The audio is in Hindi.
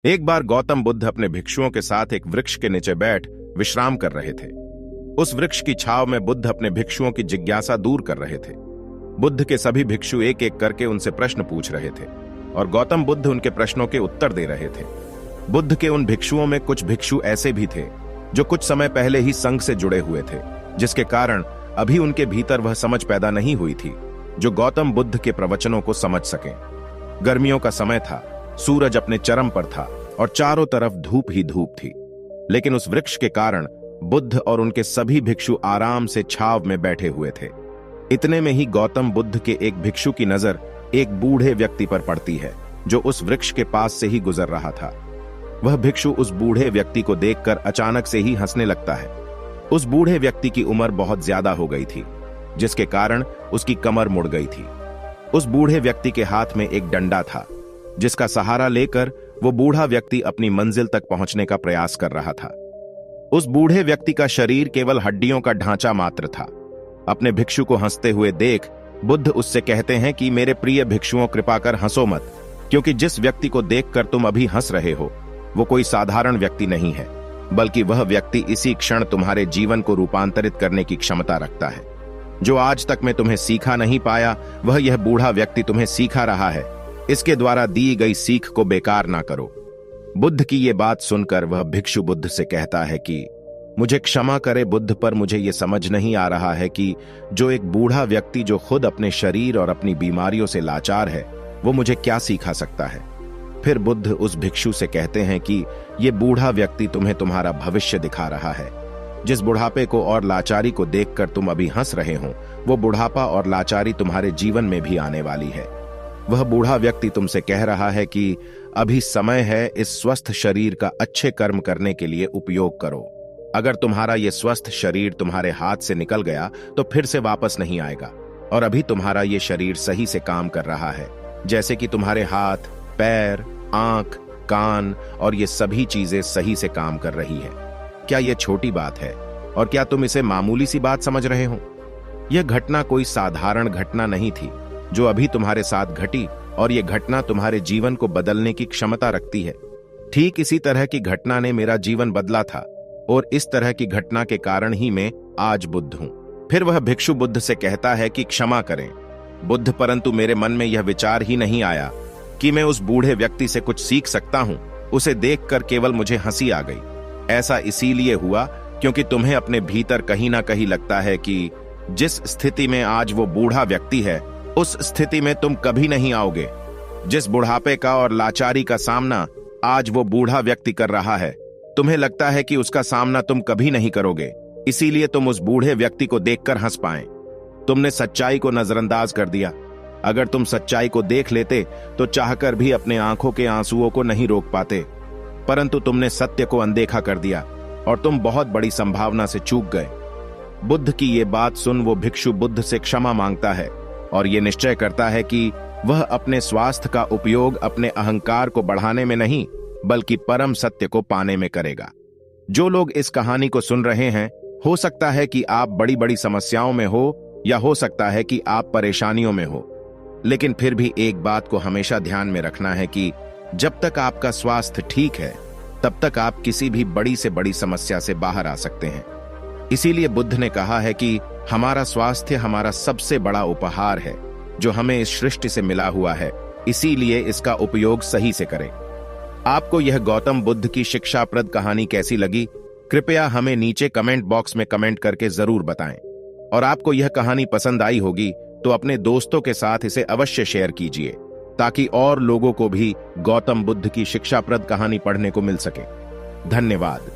एक बार गौतम बुद्ध अपने भिक्षुओं के साथ एक वृक्ष के नीचे बैठ विश्राम कर रहे थे। उस वृक्ष की छाव में बुद्ध अपने भिक्षुओं की जिज्ञासा दूर कर रहे थे। बुद्ध के सभी भिक्षु एक एक करके उनसे प्रश्न पूछ रहे थे और गौतम बुद्ध उनके प्रश्नों के उत्तर दे रहे थे। बुद्ध के उन भिक्षुओं में कुछ भिक्षु ऐसे भी थे जो कुछ समय पहले ही संघ से जुड़े हुए थे, जिसके कारण अभी उनके भीतर वह समझ पैदा नहीं हुई थी जो गौतम बुद्ध के प्रवचनों को समझ सकें। गर्मियों का समय था, सूरज अपने चरम पर था और चारों तरफ धूप ही धूप थी, लेकिन उस वृक्ष के कारण बुद्ध और उनके सभी भिक्षु आराम से छाव में बैठे हुए थे। इतने में ही गौतम बुद्ध के एक भिक्षु की नजर एक बूढ़े व्यक्ति पर पड़ती है जो उस वृक्ष के पास से ही गुजर रहा था। वह भिक्षु उस बूढ़े व्यक्ति को देखकर अचानक से ही हंसने लगता है। उस बूढ़े व्यक्ति की उम्र बहुत ज्यादा हो गई थी, जिसके कारण उसकी कमर मुड़ गई थी। उस बूढ़े व्यक्ति के हाथ में एक डंडा था, जिसका सहारा लेकर वो बूढ़ा व्यक्ति अपनी मंजिल तक पहुंचने का प्रयास कर रहा था। उस बूढ़े व्यक्ति का शरीर केवल हड्डियों का ढांचा मात्र था। अपने भिक्षु को हंसते हुए देख बुद्ध उससे कहते हैं कि मेरे प्रिय भिक्षुओं, कृपा कर हंसो मत, क्योंकि जिस व्यक्ति को देखकर तुम अभी हंस रहे हो वो कोई साधारण व्यक्ति नहीं है, बल्कि वह व्यक्ति इसी क्षण तुम्हारे जीवन को रूपांतरित करने की क्षमता रखता है। जो आज तक मैं तुम्हें सिखा नहीं पाया, वह यह बूढ़ा व्यक्ति तुम्हें सिखा रहा है। इसके द्वारा दी गई सीख को बेकार ना करो। बुद्ध की ये बात सुनकर वह भिक्षु बुद्ध से कहता है कि मुझे क्षमा करे बुद्ध, पर मुझे ये समझ नहीं आ रहा है कि जो एक बूढ़ा व्यक्ति जो खुद अपने शरीर और अपनी बीमारियों से लाचार है, वो मुझे क्या सिखा सकता है। फिर बुद्ध उस भिक्षु से कहते हैं कि ये बूढ़ा व्यक्ति तुम्हें तुम्हारा भविष्य दिखा रहा है। जिस बुढ़ापे को और लाचारी को देखकर तुम अभी हंस रहे हो, वो बुढ़ापा और लाचारी तुम्हारे जीवन में भी आने वाली है। वह बूढ़ा व्यक्ति तुमसे कह रहा है कि अभी समय है, इस स्वस्थ शरीर का अच्छे कर्म करने के लिए उपयोग करो। अगर तुम्हारा ये स्वस्थ शरीर तुम्हारे हाथ से निकल गया तो फिर से वापस नहीं आएगा, और अभी तुम्हारा ये शरीर सही से काम कर रहा है, जैसे कि तुम्हारे हाथ, पैर, आंख, कान और ये सभी चीजें सही से काम कर रही है। क्या यह छोटी बात है और क्या तुम इसे मामूली सी बात समझ रहे हो? यह घटना कोई साधारण घटना नहीं थी जो अभी तुम्हारे साथ घटी, और यह घटना तुम्हारे जीवन को बदलने की क्षमता रखती है। ठीक इसी तरह की घटना ने मेरा जीवन बदला था, और इस तरह की घटना के कारण ही मैं आज बुद्ध हूं। फिर वह भिक्षु बुद्ध से कहता है कि क्षमा करें बुद्ध, परंतु मेरे मन में यह विचार ही नहीं आया कि मैं उस बूढ़े व्यक्ति से कुछ सीख सकता हूं। उसे देखकर केवल मुझे हंसी आ गई। ऐसा इसीलिए हुआ क्योंकि तुम्हें अपने भीतर कहीं ना कहीं लगता है कि जिस स्थिति में आज वो बूढ़ा व्यक्ति है, उस स्थिति में तुम कभी नहीं आओगे। जिस बुढ़ापे का और लाचारी का सामना आज वो बूढ़ा व्यक्ति कर रहा है, तुम्हें लगता है कि उसका सामना तुम कभी नहीं करोगे, इसीलिए तुम उस बूढ़े व्यक्ति को देखकर हंस पाए। तुमने सच्चाई को नजरअंदाज कर दिया। अगर तुम सच्चाई को देख लेते तो चाहकर भी अपने आंखों के आंसुओं को नहीं रोक पाते, परंतु तुमने सत्य को अनदेखा कर दिया और तुम बहुत बड़ी संभावना से चूक गए। बुद्ध की ये बात सुन वो भिक्षु बुद्ध से क्षमा मांगता है और ये निश्चय करता है कि वह अपने स्वास्थ्य का उपयोग अपने अहंकार को बढ़ाने में नहीं, बल्कि परम सत्य को पाने में करेगा। जो लोग इस कहानी को सुन रहे हैं, हो सकता है कि आप बड़ी बड़ी समस्याओं में हो, या हो सकता है कि आप परेशानियों में हो, लेकिन फिर भी एक बात को हमेशा ध्यान में रखना है कि जब तक आपका स्वास्थ्य ठीक है, तब तक आप किसी भी बड़ी से बड़ी समस्या से बाहर आ सकते हैं। इसीलिए बुद्ध ने कहा है कि हमारा स्वास्थ्य हमारा सबसे बड़ा उपहार है जो हमें इस सृष्टि से मिला हुआ है, इसीलिए इसका उपयोग सही से करें। आपको यह गौतम बुद्ध की शिक्षाप्रद कहानी कैसी लगी, कृपया हमें नीचे कमेंट बॉक्स में कमेंट करके जरूर बताएं। और आपको यह कहानी पसंद आई होगी तो अपने दोस्तों के साथ इसे अवश्य शेयर कीजिए, ताकि और लोगों को भी गौतम बुद्ध की शिक्षाप्रद कहानी पढ़ने को मिल सके। धन्यवाद।